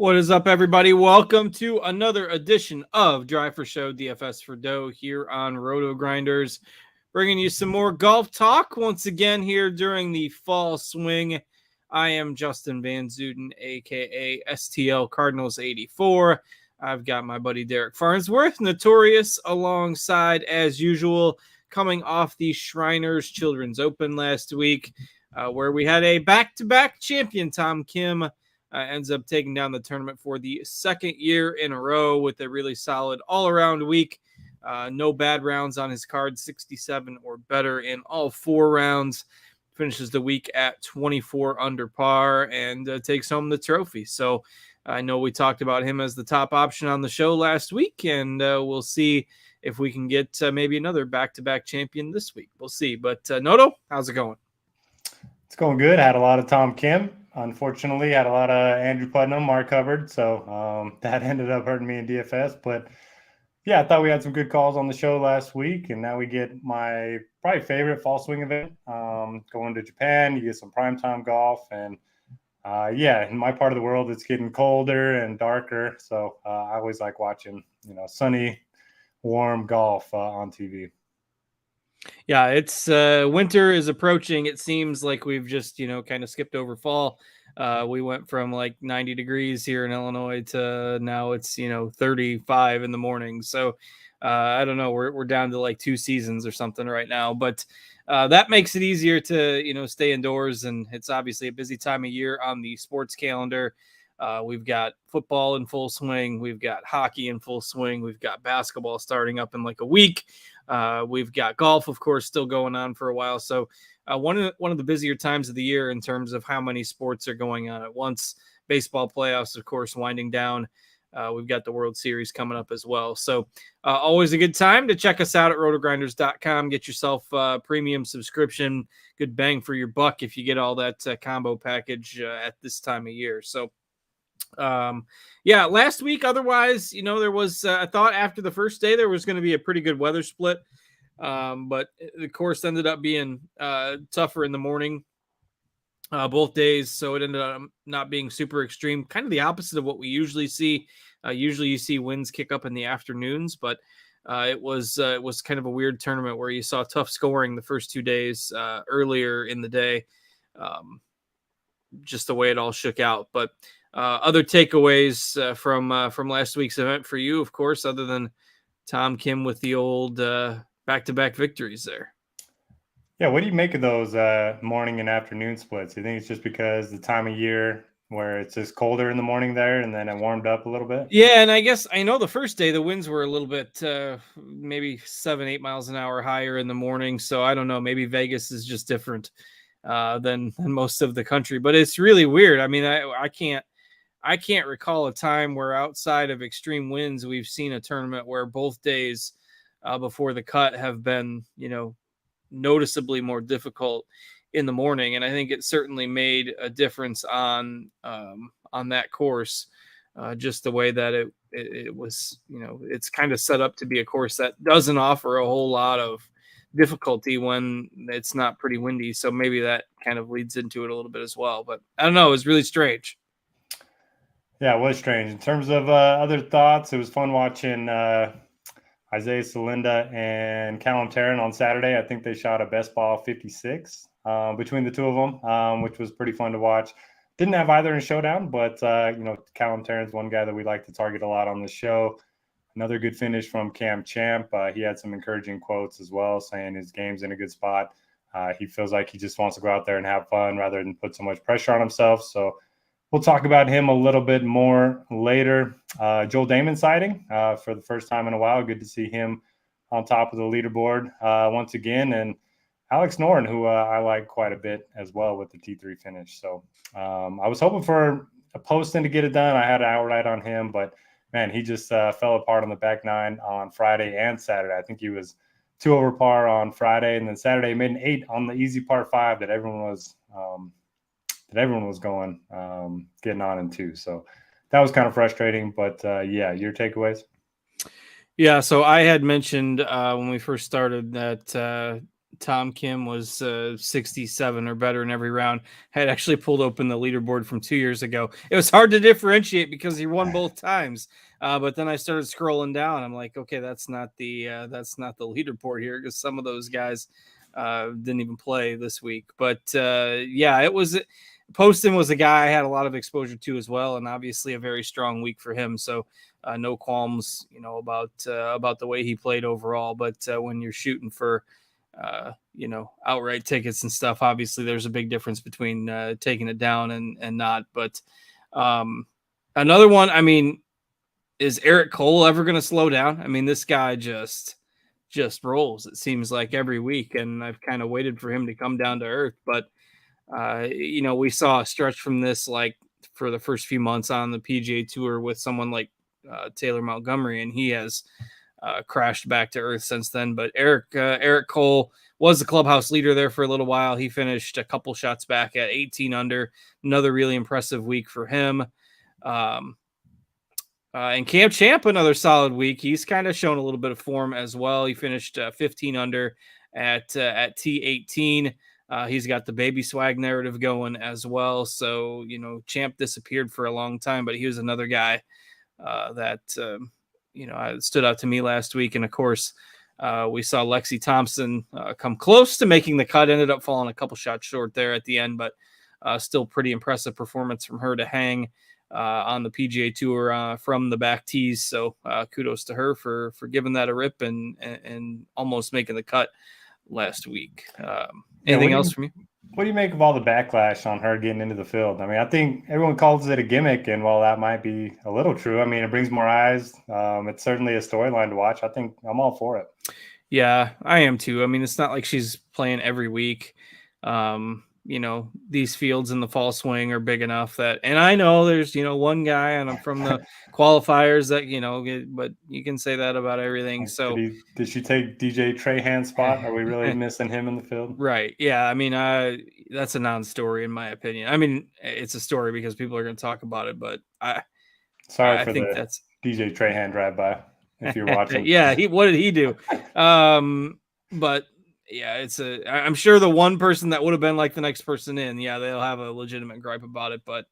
What is up, everybody? Welcome to another edition of Drive for Show DFS for Dough here on RotoGrinders, bringing you some more golf talk once again here during the fall swing. I am Justin Van Zuiden, aka STL Cardinals 84. I've got my buddy Derek Farnsworth, Notorious, alongside as usual, coming off the Shriners Children's Open last week, where we had a back-to-back champion, Tom Kim. Ends up taking down the tournament for the second year in a row with a really solid all-around week. No bad rounds on his card, 67 or better in all 4 rounds. Finishes the week at 24 under par and takes home the trophy. So I know we talked about him as the top option on the show last week, and we'll see if we can get maybe another back-to-back champion this week. We'll see. But Noto, how's it going? It's going good. Had a lot of Tom Kim. Unfortunately, had a lot of Andrew Putnam, Mark Hubbard, so that ended up hurting me in DFS. But yeah, I thought we had some good calls on the show last week, and now we get my probably favorite fall swing event. Going to Japan, you get some primetime golf, and yeah, in my part of the world, it's getting colder and darker, so I always like watching sunny, warm golf on TV. Yeah, it's winter is approaching. It seems like we've just, kind of skipped over fall. We went from like 90 degrees here in Illinois to now it's, 35 in the morning. So I don't know. We're down to like 2 seasons or something right now. But that makes it easier to, stay indoors. And it's obviously a busy time of year on the sports calendar. We've got football in full swing. We've got hockey in full swing. We've got basketball starting up in like a week. We've got golf, of course, still going on for a while. So one of the busier times of the year in terms of how many sports are going on at once. Baseball playoffs, of course, winding down. We've got the World Series coming up as well. So always a good time to check us out at rotogrinders.com. Get yourself a premium subscription. Good bang for your buck if you get all that combo package at this time of year. So yeah, last week, otherwise, there was, I thought after the first day, there was going to be a pretty good weather split. But the course ended up being, tougher in the morning, both days. So it ended up not being super extreme, kind of the opposite of what we usually see. Usually you see winds kick up in the afternoons, but, it was kind of a weird tournament where you saw tough scoring the first 2 days, earlier in the day. Just the way it all shook out. But, other takeaways from last week's event for you, of course, other than Tom Kim with the old back-to-back victories there. Yeah, what do you make of those morning and afternoon splits? You think it's just because the time of year where it's just colder in the morning there and then it warmed up a little bit? Yeah, and I guess I know the first day the winds were a little bit maybe 7-8 miles an hour higher in the morning. So I don't know, maybe Vegas is just different than most of the country. But it's really weird. I mean, I can't recall a time where outside of extreme winds, we've seen a tournament where both days before the cut have been, noticeably more difficult in the morning. And I think it certainly made a difference on that course, just the way that it was, it's kind of set up to be a course that doesn't offer a whole lot of difficulty when it's not pretty windy. So maybe that kind of leads into it a little bit as well. But I don't know. It was really strange. Yeah, it was strange. In terms of other thoughts, it was fun watching Isaiah Salinda and Callum Tarrant on Saturday. I think they shot a best ball 56 between the two of them, which was pretty fun to watch. Didn't have either in showdown, but Callum Tarrant's one guy that we like to target a lot on the show. Another good finish from Cam Champ. He had some encouraging quotes as well, saying his game's in a good spot. He feels like he just wants to go out there and have fun rather than put so much pressure on himself. So we'll talk about him a little bit more later. Joel Damon sighting for the first time in a while. Good to see him on top of the leaderboard once again. And Alex Noren, who I like quite a bit as well with the T3 finish. So I was hoping for a Poston to get it done. I had an outright on him, but man, he just fell apart on the back nine on Friday and Saturday. I think he was 2 over par on Friday, and then Saturday he made an 8 on the easy par 5 that everyone was going getting on in 2. So that was kind of frustrating. But yeah, your takeaways? Yeah, so I had mentioned when we first started that Tom Kim was 67 or better in every round. Had actually pulled open the leaderboard from 2 years ago. It was hard to differentiate because he won both times. But then I started scrolling down. I'm like, okay, that's not the leaderboard here, because some of those guys didn't even play this week. But yeah, it was. Poston was a guy I had a lot of exposure to as well, and obviously a very strong week for him. So no qualms, about the way he played overall. But when you're shooting for outright tickets and stuff, obviously there's a big difference between taking it down and not. But another one, I mean, is Eric Cole ever going to slow down? I mean, this guy just rolls, it seems like, every week, and I've kind of waited for him to come down to earth. But we saw a stretch from this, like for the first few months on the PGA Tour with someone like Taylor Montgomery, and he has crashed back to earth since then. But Eric Cole was the clubhouse leader there for a little while. He finished a couple shots back at 18 under. Another really impressive week for him. And Cam Champ, another solid week. He's kind of shown a little bit of form as well. He finished 15 under at T18. He's got the baby swag narrative going as well. So, Champ disappeared for a long time, but he was another guy that stood out to me last week. And of course, we saw Lexi Thompson come close to making the cut, ended up falling a couple shots short there at the end, but still pretty impressive performance from her to hang on the PGA Tour from the back tees. So kudos to her for giving that a rip and almost making the cut last week. Anything else from you? What do you make of all the backlash on her getting into the field? I mean, I think everyone calls it a gimmick, and while that might be a little true, I mean, it brings more eyes. It's certainly a storyline to watch. I think I'm all for it. Yeah, I am too. I mean, it's not like she's playing every week. These fields in the fall swing are big enough that, and I know there's, one guy and I'm from the qualifiers that, but you can say that about everything. So did she take DJ Trahan's spot? Are we really missing him in the field? Right. Yeah. I mean, that's a non-story in my opinion. I mean, it's a story because people are going to talk about it, but I think that's DJ Trahan drive-by if you're watching. Yeah. What did he do? But yeah, I'm sure the one person that would have been like the next person in, yeah, they'll have a legitimate gripe about it, but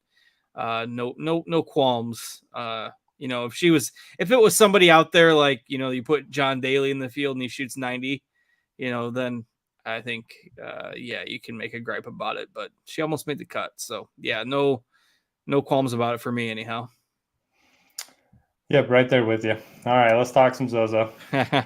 no qualms. If it was somebody out there, like, you put John Daly in the field and he shoots 90, then I think, you can make a gripe about it, but she almost made the cut. So yeah, no qualms about it for me anyhow. Yep, right there with you. All right, let's talk some ZOZO.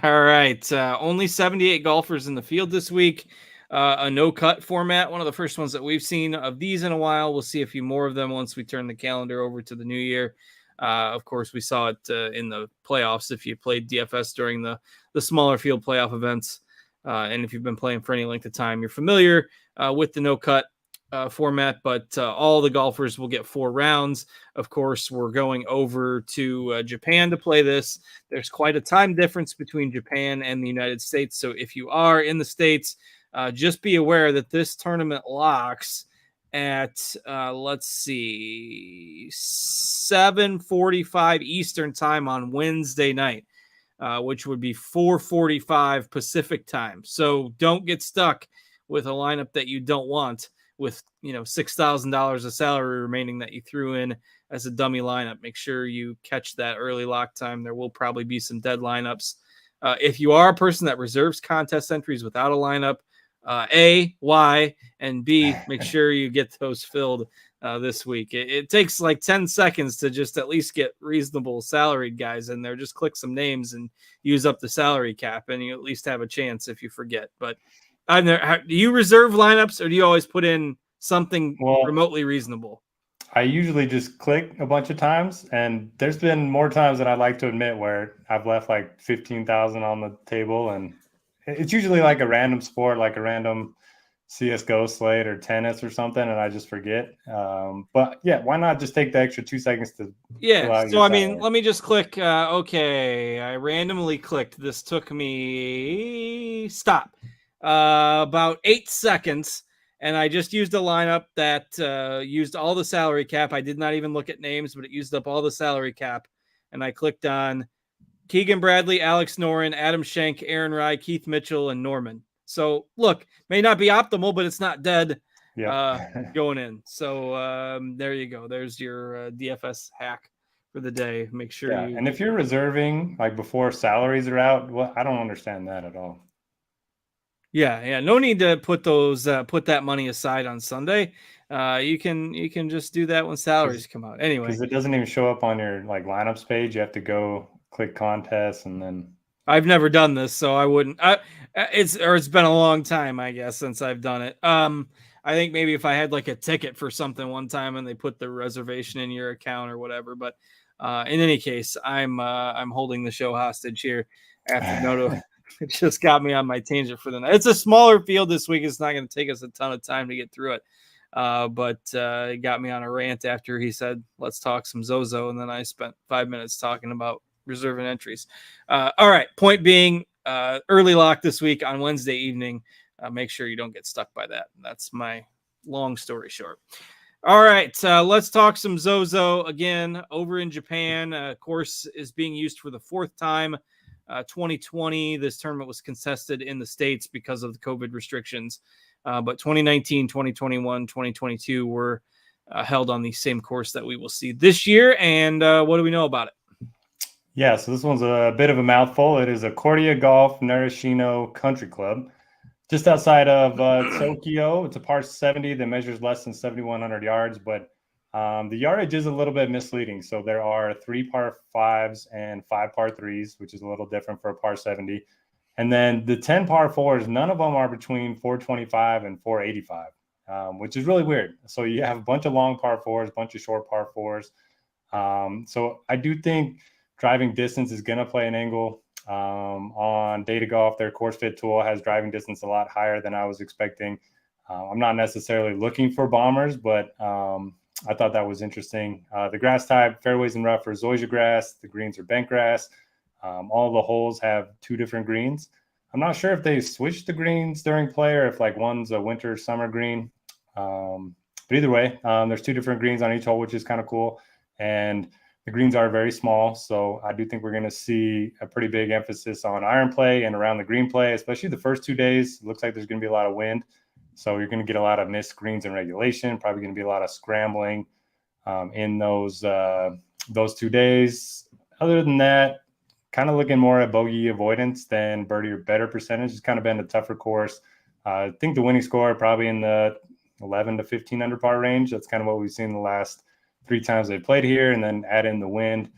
All right. Only 78 golfers in the field this week. A no-cut format, one of the first ones that we've seen of these in a while. We'll see a few more of them once we turn the calendar over to the new year. Of course, we saw it in the playoffs if you played DFS during the smaller field playoff events. And if you've been playing for any length of time, you're familiar with the no-cut format, but all the golfers will get 4 rounds. Of course, we're going over to Japan to play this. There's quite a time difference between Japan and the United States. So if you are in the States, just be aware that this tournament locks at, 7:45 Eastern time on Wednesday night, which would be 4:45 Pacific time. So don't get stuck with a lineup that you don't want, with $6,000 of salary remaining that you threw in as a dummy lineup. Make sure you catch that early lock time. There will probably be some dead lineups. If you are a person that reserves contest entries without a lineup, A, why, and B, make sure you get those filled this week. It takes like 10 seconds to just at least get reasonable salaried guys in there. Just click some names and use up the salary cap, and you at least have a chance if you forget. But do you reserve lineups, or do you always put in something remotely reasonable? I usually just click a bunch of times, and there's been more times than I'd like to admit where I've left like 15,000 on the table, and it's usually like a random sport, like a random CSGO slate or tennis or something, and I just forget. But yeah, why not just take the extra 2 seconds to? Yeah. So I mean, let me just click. Okay, I randomly clicked. This took me about 8 seconds, and I just used a lineup that used all the salary cap. I did not even look at names, but it used up all the salary cap, and I clicked on Keegan Bradley, Alex Noren, Adam Schenk, Aaron Rye, Keith Mitchell, and Norman. So look, may not be optimal, but it's not dead. Yeah. Going in. So there you go. There's your DFS hack for the day. Make sure you. And if you're reserving like before salaries are out, well, I don't understand that at all. Yeah. No need to put that money aside on Sunday. You can just do that when salaries come out. Anyway, because it doesn't even show up on your like lineups page. You have to go click contests and then. I've never done this, so I wouldn't. It's been a long time, I guess, since I've done it. I think maybe if I had like a ticket for something one time and they put the reservation in your account or whatever. But in any case, I'm holding the show hostage here after Noto. It just got me on my tangent for the night. It's a smaller field this week. It's not going to take us a ton of time to get through it. But it got me on a rant after he said, let's talk some Zozo. And then I spent 5 minutes talking about reserving entries. All right. Point being, early lock this week on Wednesday evening. Make sure you don't get stuck by that. That's my long story short. All right. Let's talk some Zozo again over in Japan. Course is being used for the fourth time. 2020, this tournament was contested in the States because of the COVID restrictions. But 2019, 2021, 2022 were held on the same course that we will see this year. And what do we know about it? Yeah, so this one's a bit of a mouthful. It is a Pga Golf Narashino Country Club, just outside of Tokyo. It's a par 70 that measures less than 7,100 yards, but the yardage is a little bit misleading. So there are 3 par 5s and 5 par 3s, which is a little different for a par 70. And then the 10 par 4s, none of them are between 425 and 485, which is really weird. So you have a bunch of long par 4s, a bunch of short par 4s. So I do think driving distance is going to play an angle. On Data Golf, their course fit tool has driving distance a lot higher than I was expecting. I'm not necessarily looking for bombers, but I thought that was interesting. The grass type, fairways and rough are zoysia grass. The greens are bent grass. All the holes have 2 different greens. I'm not sure if they switched the greens during play or if like one's a winter summer green. But either way, there's 2 different greens on each hole, which is kind of cool. And the greens are very small, so I do think we're going to see a pretty big emphasis on iron play and around the green play, especially the first 2 days. It looks like there's going to be a lot of wind, so you're going to get a lot of missed greens in regulation, probably going to be a lot of scrambling in those 2 days. Other than that, kind of looking more at bogey avoidance than birdie or better percentage. It's kind of been a tougher course. I think the winning score probably in the 11 to 15 under par range. That's kind of what we've seen the last 3 times they played here, and then add in the wind.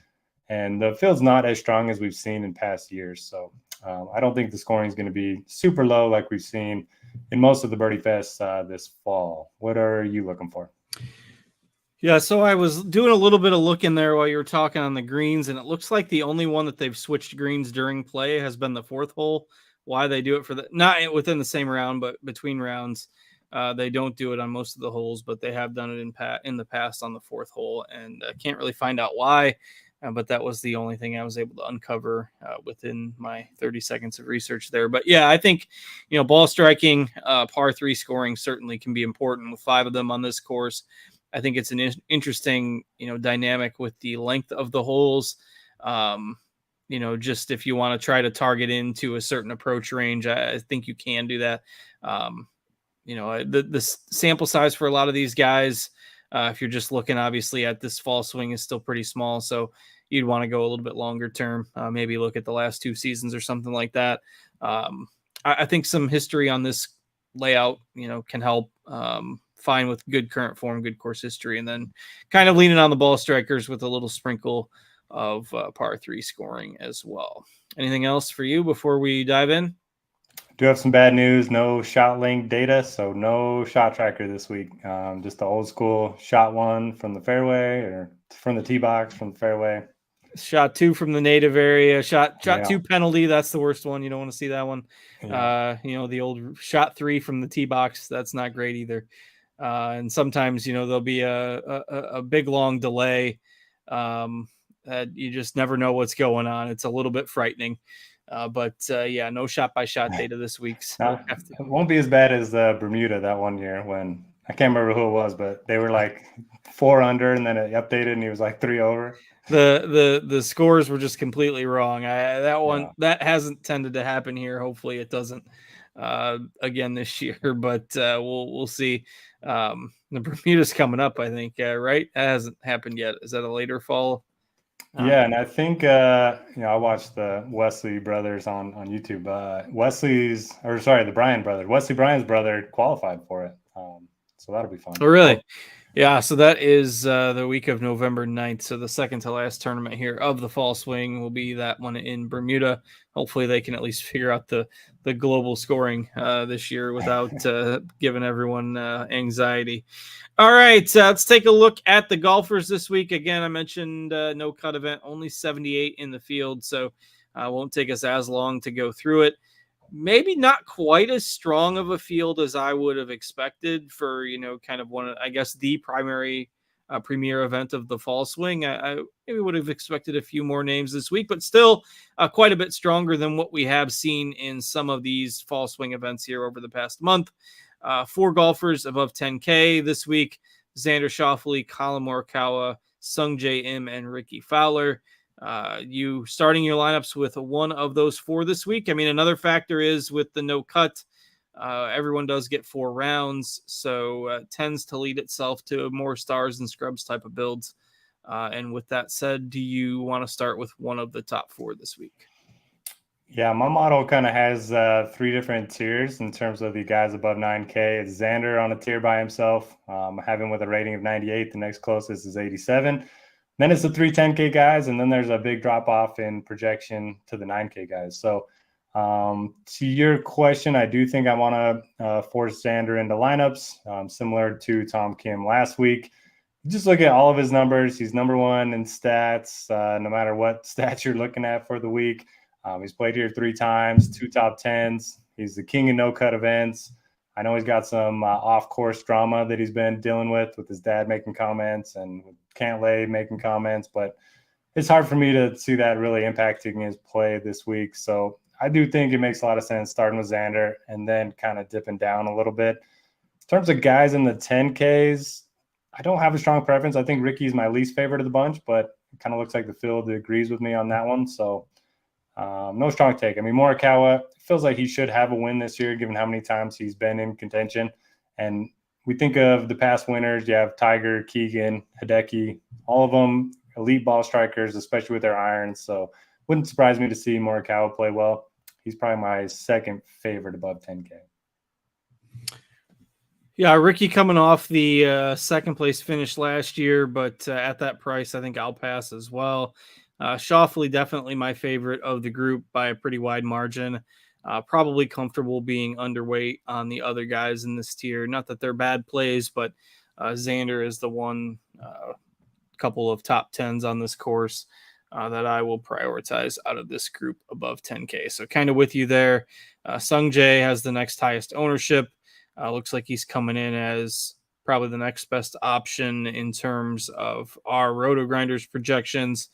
And the field's not as strong as we've seen in past years. So I don't think the scoring is going to be super low like we've seen in most of the Birdie Fests this fall. What are you looking for? Yeah, so I was doing a little bit of looking there while you were talking on the greens, and it looks like the only one that they've switched greens during play has been the 4th hole. Why they do it for not within the same round, but between rounds. They don't do it on most of the holes, but they have done it in the past on the 4th hole, and can't really find out why. But that was the only thing I was able to uncover within my 30 seconds of research there. But yeah, I think, ball striking, par 3 scoring certainly can be important with 5 of them on this course. I think it's an interesting, dynamic with the length of the holes. Just if you want to try to target into a certain approach range, I think you can do that. The sample size for a lot of these guys, if you're just looking obviously at this fall swing, is still pretty small. So you'd want to go a little bit longer term, maybe look at the last 2 seasons or something like that. I think some history on this layout, can help. Fine with good current form, good course history, and then kind of leaning on the ball strikers with a little sprinkle of par 3 scoring as well. Anything else for you before we dive in? Do have some bad news. No shot link data, so no shot tracker this week. Just the old school shot 1 from the fairway or from the tee box from the fairway. Shot 2 from the native area. Shot 2 penalty. That's the worst one. You don't want to see that one. Yeah. The old shot 3 from the tee box. That's not great either. And sometimes, there'll be a big long delay. You just never know what's going on. It's a little bit frightening. But no shot by shot data this week. So it won't be as bad as Bermuda that one year when I can't remember who it was, but they were like 4 under and then it updated and he was like 3 over. The scores were just completely wrong. That hasn't tended to happen here. Hopefully it doesn't. again this year, but we'll see. The Bermuda's coming up, I think, right? That hasn't happened yet. Is that a later fall? Yeah, and I think I watched the Wesley brothers on YouTube. The Bryan brothers. Wesley Bryan's brother qualified for it, so that'll be fun. Oh, really? Yeah, so that is the week of November 9th. So the second to last tournament here of the fall swing will be that one in Bermuda. Hopefully they can at least figure out the global scoring this year without giving everyone anxiety. All right, let's take a look at the golfers this week. Again, I mentioned no cut event, only 78 in the field, so won't take us as long to go through it. Maybe not quite as strong of a field as I would have expected for, kind of one, I guess, the primary premier event of the fall swing. I maybe would have expected a few more names this week, but still quite a bit stronger than what we have seen in some of these fall swing events here over the past month. 4 golfers above 10K this week: Xander Schauffele, Colin Morikawa, Sung Jae Im, and Ricky Fowler. You starting your lineups with one of those 4 this week. I mean, another factor is with the no cut, everyone does get 4 rounds, so tends to lead itself to more stars and scrubs type of builds. And with that said, do you want to start with one of the top 4 this week? Yeah, my model kind of has 3 different tiers in terms of the guys above 9K. It's Xander on a tier by himself. I have him with a rating of 98. The next closest is 87. Then it's the 310K guys, and then there's a big drop off in projection to the 9K guys. So to your question, I do think I want to force Xander into lineups, similar to Tom Kim last week. Just look at all of his numbers. He's number 1 in stats, no matter what stats you're looking at for the week. He's played here 3 times, 2 top 10s. He's the king of no-cut events. I know he's got some off-course drama that he's been dealing with his dad making comments and with Cantlay making comments, but it's hard for me to see that really impacting his play this week. So I do think it makes a lot of sense starting with Xander and then kind of dipping down a little bit. In terms of guys in the 10Ks, I don't have a strong preference. I think Ricky's my least favorite of the bunch, but it kind of looks like the field agrees with me on that one. So no strong take. I mean, Morikawa feels like he should have a win this year, given how many times he's been in contention. And we think of the past winners. You have Tiger, Keegan, Hideki, all of them elite ball strikers, especially with their irons. So wouldn't surprise me to see Morikawa play well. He's probably my second favorite above 10K. Yeah, Ricky coming off the second place finish last year, but at that price, I think I'll pass as well. Schauffele definitely my favorite of the group by a pretty wide margin. Probably comfortable being underweight on the other guys in this tier. Not that they're bad plays, but Xander is the one couple of top 10s on this course that I will prioritize out of this group above 10K. So kind of with you there. Sung Jae has the next highest ownership. Looks like he's coming in as probably the next best option in terms of our RotoGrinders projections.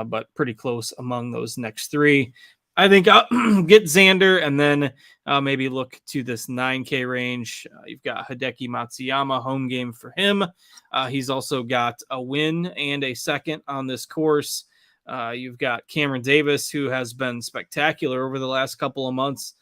But pretty close among those next 3. I think I'll get Xander and then maybe look to this 9K range. You've got Hideki Matsuyama, home game for him. He's also got a win and a second on this course. You've got Cameron Davis, who has been spectacular over the last couple of months,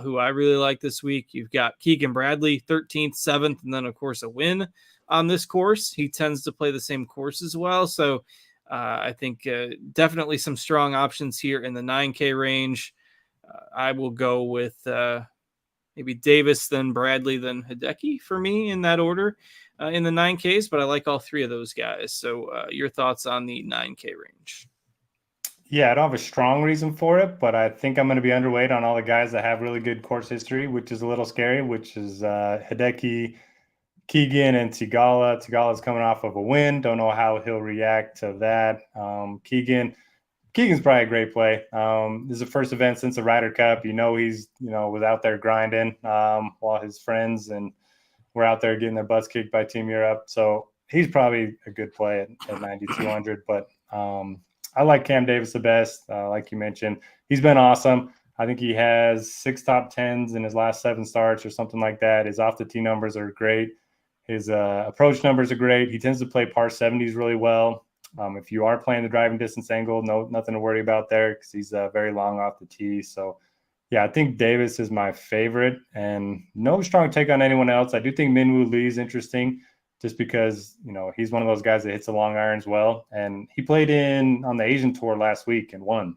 who I really like this week. You've got Keegan Bradley, 13th, 7th, and then, of course, a win on this course. He tends to play the same course as well, so I think definitely some strong options here in the 9K range. I will go with maybe Davis, then Bradley, then Hideki for me in that order in the 9Ks, but I like all 3 of those guys. So your thoughts on the 9K range? Yeah, I don't have a strong reason for it, but I think I'm going to be underweight on all the guys that have really good course history, which is a little scary, which is Hideki, Keegan, and Theegala. Theegala's coming off of a win. Don't know how he'll react to that. Keegan's probably a great play. This is the first event since the Ryder Cup. He's was out there grinding while his friends and were out there getting their butts kicked by Team Europe. So he's probably a good play at 9,200. But I like Cam Davis the best. Like you mentioned, he's been awesome. I think he has 6 top 10s in his last 7 starts or something like that. His off the tee numbers are great. His approach numbers are great. He tends to play par 70s really well. If you are playing the driving distance angle, nothing to worry about there because he's very long off the tee. So Yeah, I think Davis is my favorite, and no strong take on anyone else. I do think Minwoo Lee is interesting, just because he's one of those guys that hits the long irons well, and he played on the Asian tour last week and won.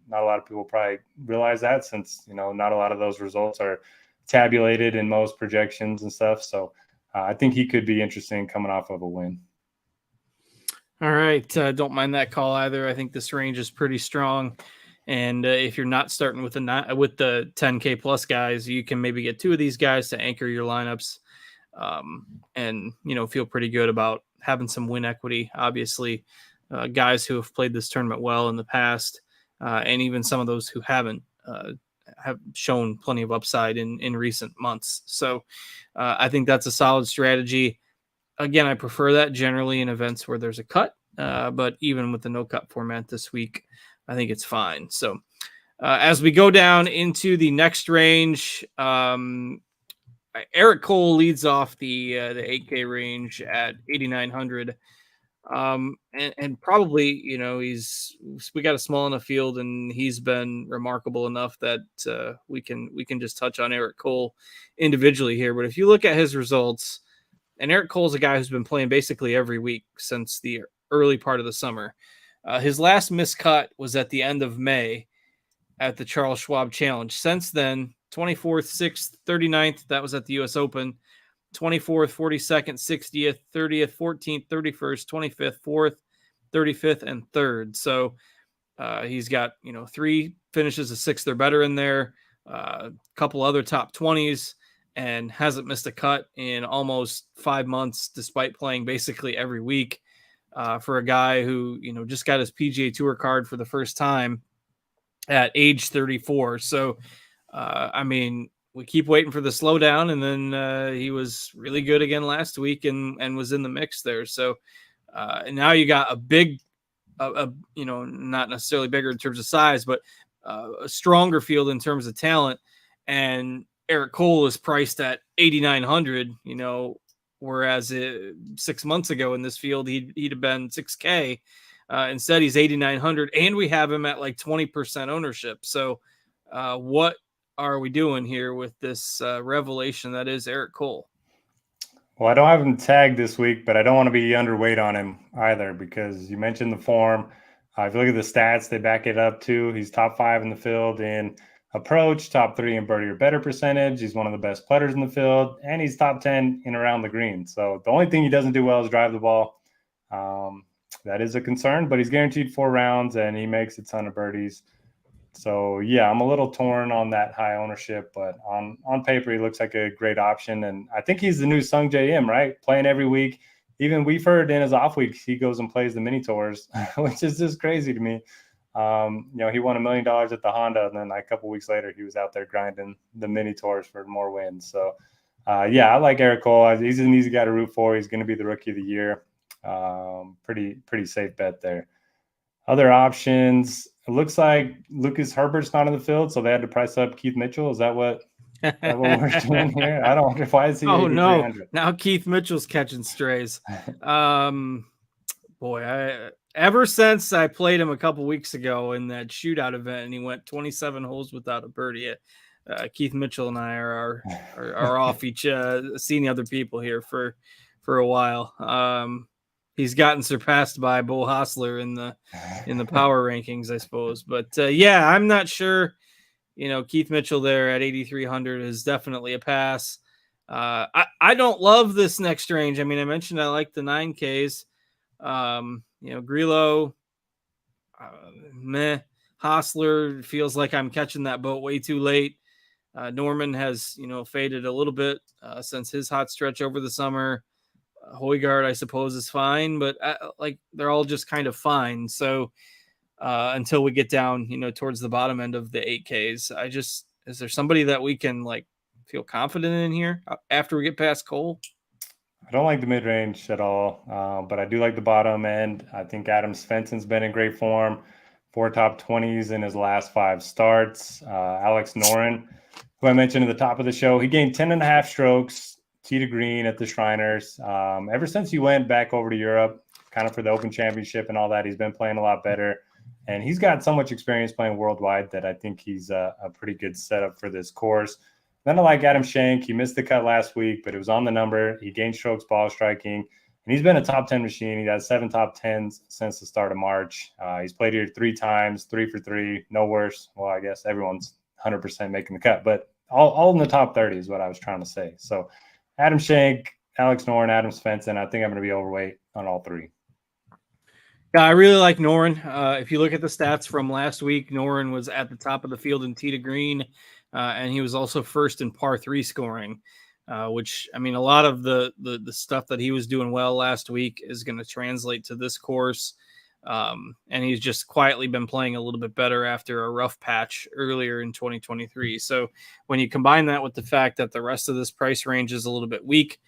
Not a lot of people probably realize that, since not a lot of those results are tabulated in most projections and stuff. So I think he could be interesting coming off of a win. All right, don't mind that call either. I think this range is pretty strong. And if you're not starting with the 10K plus guys, you can maybe get two of these guys to anchor your lineups, and feel pretty good about having some win equity. Obviously, guys who have played this tournament well in the past, and even some of those who haven't, have shown plenty of upside in recent months. So I think that's a solid strategy. Again, I prefer that generally in events where there's a cut, but even with the no cut format this week, I think it's fine. So as we go down into the next range, Eric Cole leads off the 8K range at 8,900. And probably, we got a small enough field, and he's been remarkable enough that we can just touch on Eric Cole individually here. But if you look at his results, and Eric Cole's a guy who's been playing basically every week since the early part of the summer. His last miscut was at the end of May at the Charles Schwab Challenge. Since then, 24th, 6th, 39th, that was at the U.S. Open. 24th, 42nd, 60th, 30th, 14th, 31st, 25th, 4th, 35th, and 3rd. So he's got, 3 finishes of 6th or better in there, a couple other top 20s, and hasn't missed a cut in almost 5 months, despite playing basically every week. For a guy who, just got his PGA Tour card for the first time at age 34. So, we keep waiting for the slowdown, and then he was really good again last week and was in the mix there. So and now you got a big, not necessarily bigger in terms of size, but a stronger field in terms of talent. And Eric Cole is priced at 8,900, whereas 6 months ago in this field, he'd have been 6K. Instead, he's 8,900, and we have him at like 20% ownership. So what are we doing here with this revelation that is Eric Cole? Well, I don't have him tagged this week, but I don't want to be underweight on him either, because you mentioned the form. If you look at the stats, they back it up too. He's top 5 in the field in approach, top 3 in birdie or better percentage. He's one of the best putters in the field, and he's top 10 in around the green. So the only thing he doesn't do well is drive the ball. That is a concern, but he's guaranteed 4 rounds, and he makes a ton of birdies. So yeah, I'm a little torn on that high ownership, but on paper, he looks like a great option. And I think he's the new Sung J M, right? Playing every week. Even we've heard in his off weeks, he goes and plays the mini tours, which is just crazy to me. He won $1 million at the Honda, and then a couple weeks later, he was out there grinding the mini tours for more wins. So yeah, I like Eric Cole. He's an easy guy to root for. He's going to be the rookie of the year. Pretty safe bet there. Other options, it looks like Lucas Herbert's not in the field, so they had to price up Keith Mitchell. Is that what we're doing here? I don't wonder why is he. Oh no! Now Keith Mitchell's catching strays. Boy, ever since I played him a couple weeks ago in that shootout event, and he went 27 holes without a birdie. Keith Mitchell and I are off each seeing other people here for a while. He's gotten surpassed by Bo Hostler in the power rankings, I suppose. But yeah, I'm not sure. Keith Mitchell there at 8,300 is definitely a pass. I don't love this next range. I mentioned I like the 9Ks. Grillo, meh. Hostler feels like I'm catching that boat way too late. Norman has faded a little bit since his hot stretch over the summer. Højgaard, I suppose, is fine, but they're all just kind of fine. So until we get down, towards the bottom end of the 8Ks, is there somebody that we can feel confident in here after we get past Cole? I don't like the mid-range at all, but I do like the bottom end. I think Adam Svensson's been in great form, 4 top 20s in his last 5 starts. Alex Noren, who I mentioned at the top of the show, he gained 10.5 strokes tee to green at the Shriners. Ever since he went back over to Europe, kind of for the Open Championship and all that, he's been playing a lot better. And he's got so much experience playing worldwide that I think he's a pretty good setup for this course. Then I like Adam Schenk. He missed the cut last week, but it was on the number. He gained strokes ball striking, and he's been a top 10 machine. He has 7 top 10s since the start of March. He's played here 3 times, 3 for 3, no worse. Well, I guess everyone's 100% making the cut, but all in the top 30 is what I was trying to say. So Adam Schenk, Alex Noren, Adam Svensson, I think I'm going to be overweight on all 3. Yeah, I really like Noren. If you look at the stats from last week, Noren was at the top of the field in tee to green, and he was also first in par 3 scoring, which, I mean, a lot of the stuff that he was doing well last week is going to translate to this course. And he's just quietly been playing a little bit better after a rough patch earlier in 2023. So when you combine that with the fact that the rest of this price range is a little bit weak,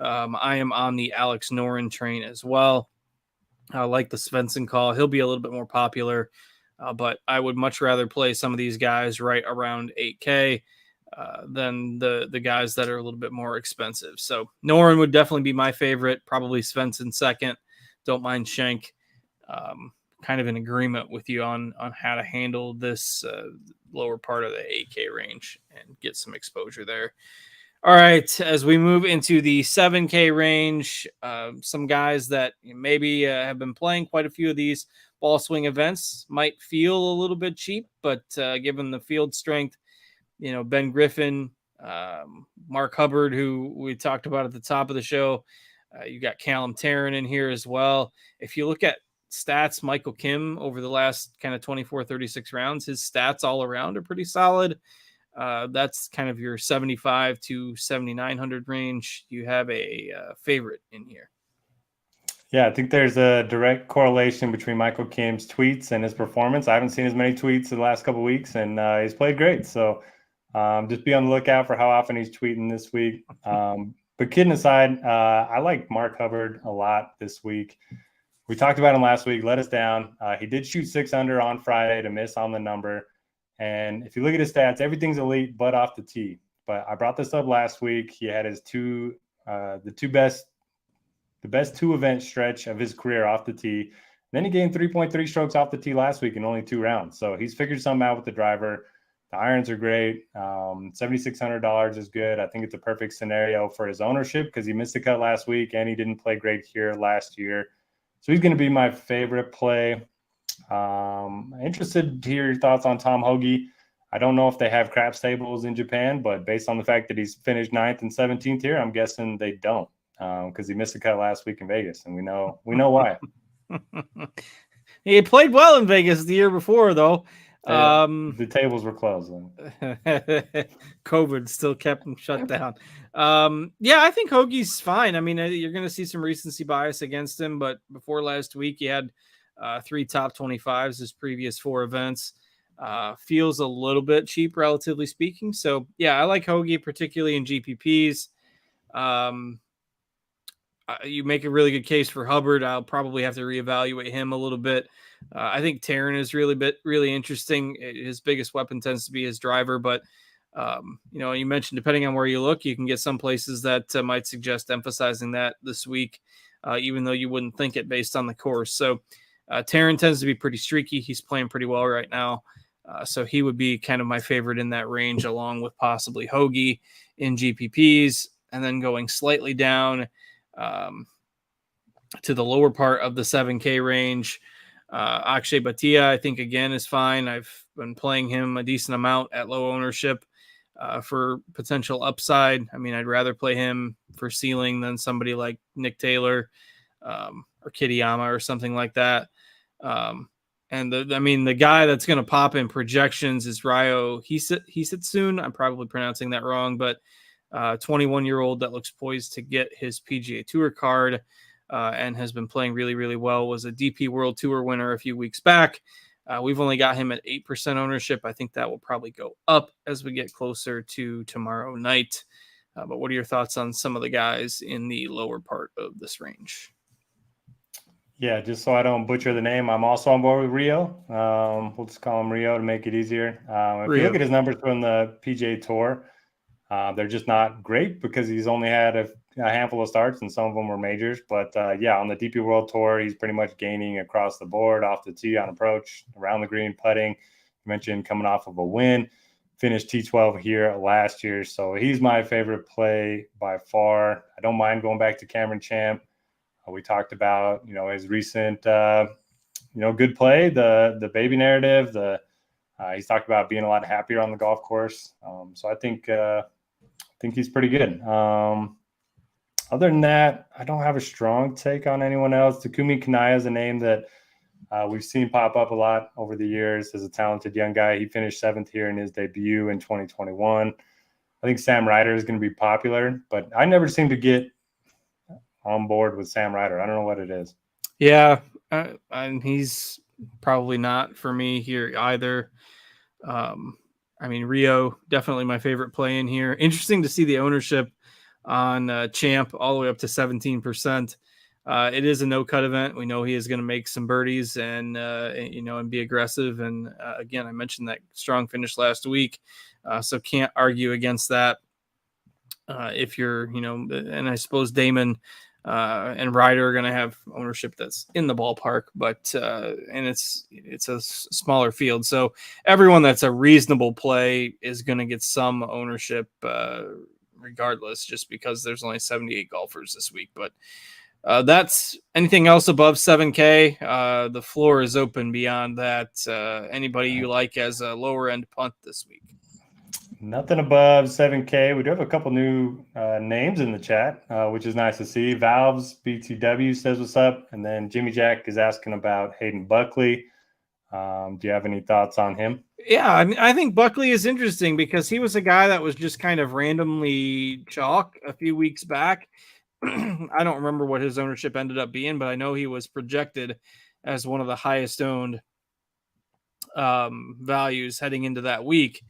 I am on the Alex Noren train as well. I like the Svensson call. He'll be a little bit more popular, but I would much rather play some of these guys right around 8K than the guys that are a little bit more expensive. So Noren would definitely be my favorite, probably Svensson second. Don't mind Schenk. Kind of in agreement with you on how to handle this lower part of the 8K range and get some exposure there. All right, as we move into the 7K range, some guys that maybe have been playing quite a few of these ball swing events might feel a little bit cheap, but given the field strength, Ben Griffin, Mark Hubbard, who we talked about at the top of the show, you got Callum Tarrant in here as well. If you look at stats, Michael Kim over the last kind of 24, 36 rounds, his stats all around are pretty solid. That's kind of your 75 to 7,900 range. You have a favorite in here. Yeah, I think there's a direct correlation between Michael Kim's tweets and his performance. I haven't seen as many tweets in the last couple of weeks, and he's played great. So just be on the lookout for how often he's tweeting this week. But kidding aside, I like Mark Hubbard a lot this week. We talked about him last week, let us down. He did shoot 6 under on Friday to miss on the number. And if you look at his stats, everything's elite but off the tee. But I brought this up last week. He had his the best 2-event stretch of his career off the tee. Then he gained 3.3 strokes off the tee last week in only 2 rounds. So he's figured something out with the driver. The irons are great. $7,600 is good. I think it's a perfect scenario for his ownership because he missed the cut last week and he didn't play great here last year. So he's going to be my favorite play. Interested to hear your thoughts on Tom Hoge. I don't know if they have crap stables in Japan, but based on the fact that he's finished 9th and 17th here, I'm guessing they don't because he missed a cut last week in Vegas, and we know why. He played well in Vegas the year before, though. The tables were closed. COVID still kept him shut down. Yeah, I think Hoagie's fine. I mean, you're going to see some recency bias against him, but before last week, he had 3 top 25s his previous 4 events. Feels a little bit cheap, relatively speaking. So, yeah, I like Hoge, particularly in GPPs. You make a really good case for Hubbard. I'll probably have to reevaluate him a little bit. I think Tarrant is really interesting. His biggest weapon tends to be his driver, but you mentioned depending on where you look, you can get some places that might suggest emphasizing that this week, even though you wouldn't think it based on the course. So Tarrant tends to be pretty streaky. He's playing pretty well right now. So he would be kind of my favorite in that range, along with possibly Hoge in GPPs, and then going slightly down to the lower part of the 7K range. Akshay Bhatia, I think, again, is fine. I've been playing him a decent amount at low ownership for potential upside. I mean, I'd rather play him for ceiling than somebody like Nick Taylor or Kitayama or something like that. And the guy that's going to pop in projections is Ryo Hisetsune. I'm probably pronouncing that wrong, but 21-year-old that looks poised to get his PGA Tour card and has been playing really, really well. Was a DP World Tour winner a few weeks back. We've only got him at 8% ownership. I think that will probably go up as we get closer to tomorrow night. But what are your thoughts on some of the guys in the lower part of this range? Yeah, just so I don't butcher the name, I'm also on board with Rio. We'll just call him Rio to make it easier. If you look at his numbers from the PGA Tour, they're just not great because he's only had a handful of starts, and some of them were majors. But yeah, on the DP World Tour, he's pretty much gaining across the board, off the tee on approach, around the green, putting. You mentioned coming off of a win, finished T12 here last year. So he's my favorite play by far. I don't mind going back to Cameron Champ. We talked about, his recent, good play, the baby narrative, he's talked about being a lot happier on the golf course. So I think he's pretty good. Other than that, I don't have a strong take on anyone else. Takumi Kanaya is a name that we've seen pop up a lot over the years as a talented young guy. He finished 7th here in his debut in 2021. I think Sam Ryder is going to be popular, but I never seem to get on board with Sam Ryder. I don't know what it is. Yeah, and he's probably not for me here either. Rio, definitely my favorite play in here. Interesting to see the ownership on Champ all the way up to 17%. It is a no-cut event. We know he is going to make some birdies and be aggressive. And again, I mentioned that strong finish last week, so can't argue against that. If you're, and I suppose Damon and Ryder are going to have ownership that's in the ballpark, but and it's a smaller field, so everyone that's a reasonable play is going to get some ownership regardless, just because there's only 78 golfers this week. But that's anything else above 7K. The floor is open beyond that. Anybody you like as a lower end punt this week? Nothing above 7K. We do have a couple new names in the chat, which is nice to see. Valves BTW says what's up. And then Jimmy Jack is asking about Hayden Buckley. Do you have any thoughts on him? Yeah, I think Buckley is interesting because he was a guy that was just kind of randomly chalk a few weeks back. I don't remember what his ownership ended up being, but I know he was projected as one of the highest owned values heading into that week.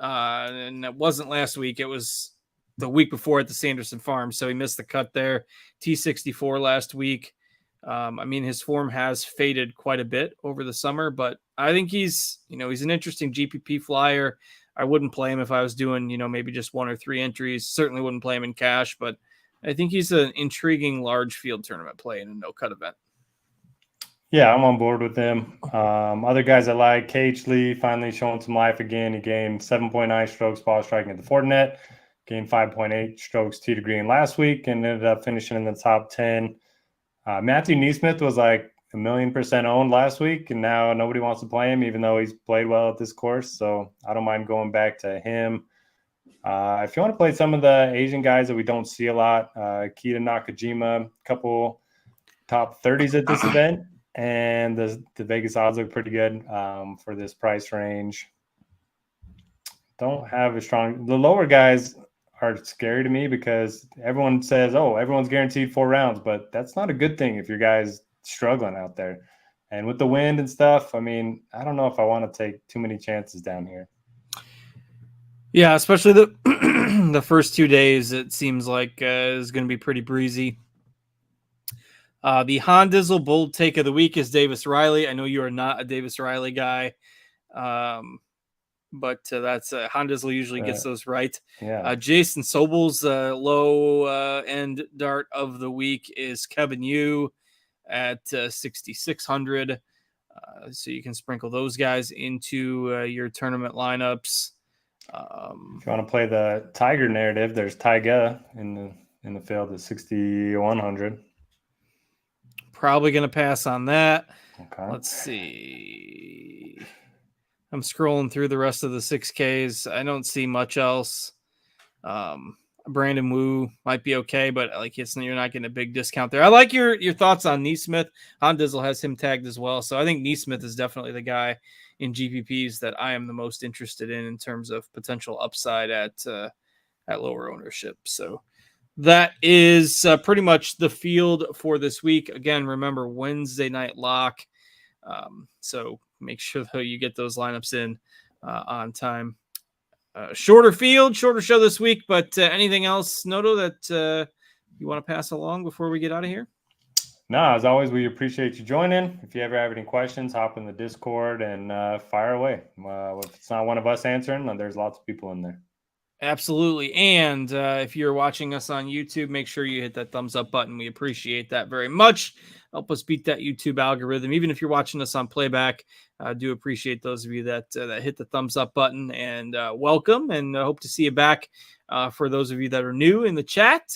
And it wasn't last week. It was the week before at the Sanderson Farm. So he missed the cut there. T64 last week. His form has faded quite a bit over the summer, but I think he's an interesting GPP flyer. I wouldn't play him if I was doing, maybe just 1 or 3 entries. Certainly wouldn't play him in cash, but I think he's an intriguing large field tournament play in a no-cut event. Yeah, I'm on board with him. Other guys I like, Cage Lee finally showing some life again. He gained 7.9 strokes ball striking at the Fortinet, gained 5.8 strokes tee to green last week, and ended up finishing in the top 10. Matthew Neesmith was like 1,000,000% owned last week, and now nobody wants to play him, even though he's played well at this course. So I don't mind going back to him. If you want to play some of the Asian guys that we don't see a lot, Kita Nakajima, a couple top 30s at this event. And the Vegas odds look pretty good for this price range. Don't have a strong – the lower guys are scary to me because everyone says, oh, everyone's guaranteed 4 rounds, but that's not a good thing if your guy's struggling out there. And with the wind and stuff, I don't know if I want to take too many chances down here. Yeah, especially the the first 2 days, it seems like is going to be pretty breezy. The Hondizzle bold take of the week is Davis Riley. I know you are not a Davis Riley guy, but that's Hondizzle usually gets those right. Yeah. Jason Sobel's low end dart of the week is Kevin Yu at 6,600. So you can sprinkle those guys into your tournament lineups. If you want to play the Tiger narrative, there's Tyga in the field at 6,100. Probably going to pass on that. Okay. Let's see. I'm scrolling through the rest of the 6Ks. I don't see much else. Brandon Wu might be okay, but you're not getting a big discount there. I like your thoughts on Neesmith. Hondizzle has him tagged as well. So I think Neesmith is definitely the guy in GPPs that I am the most interested in terms of potential upside at lower ownership. So that is pretty much the field for this week. Again, remember Wednesday night lock. So make sure that you get those lineups in on time. Shorter field, shorter show this week, but anything else, Noto, that you want to pass along before we get out of here? No, as always, we appreciate you joining. If you ever have any questions, hop in the Discord and fire away. If it's not one of us answering, there's lots of people in there. Absolutely. And if you're watching us on YouTube, make sure you hit that thumbs up button. We appreciate that very much. Help us beat that YouTube algorithm. Even if you're watching us on playback, I do appreciate those of you that hit the thumbs up button, and welcome. And hope to see you back. For those of you that are new in the chat,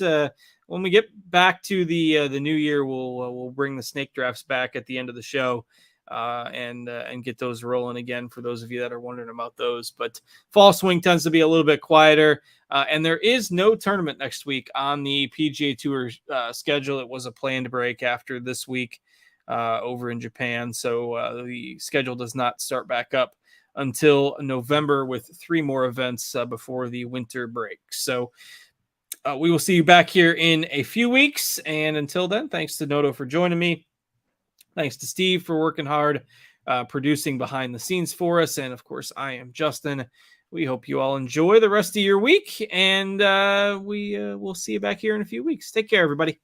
when we get back to the new year, we'll bring the snake drafts back at the end of the show. And get those rolling again for those of you that are wondering about those. But fall swing tends to be a little bit quieter, and there is no tournament next week on the PGA Tour schedule. It was a planned break after this week over in Japan, so the schedule does not start back up until November with 3 more events before the winter break. So we will see you back here in a few weeks, and until then, thanks to Noto for joining me. Thanks to Steve for working hard, producing behind the scenes for us. And of course, I am Justin. We hope you all enjoy the rest of your week, and we will see you back here in a few weeks. Take care, everybody.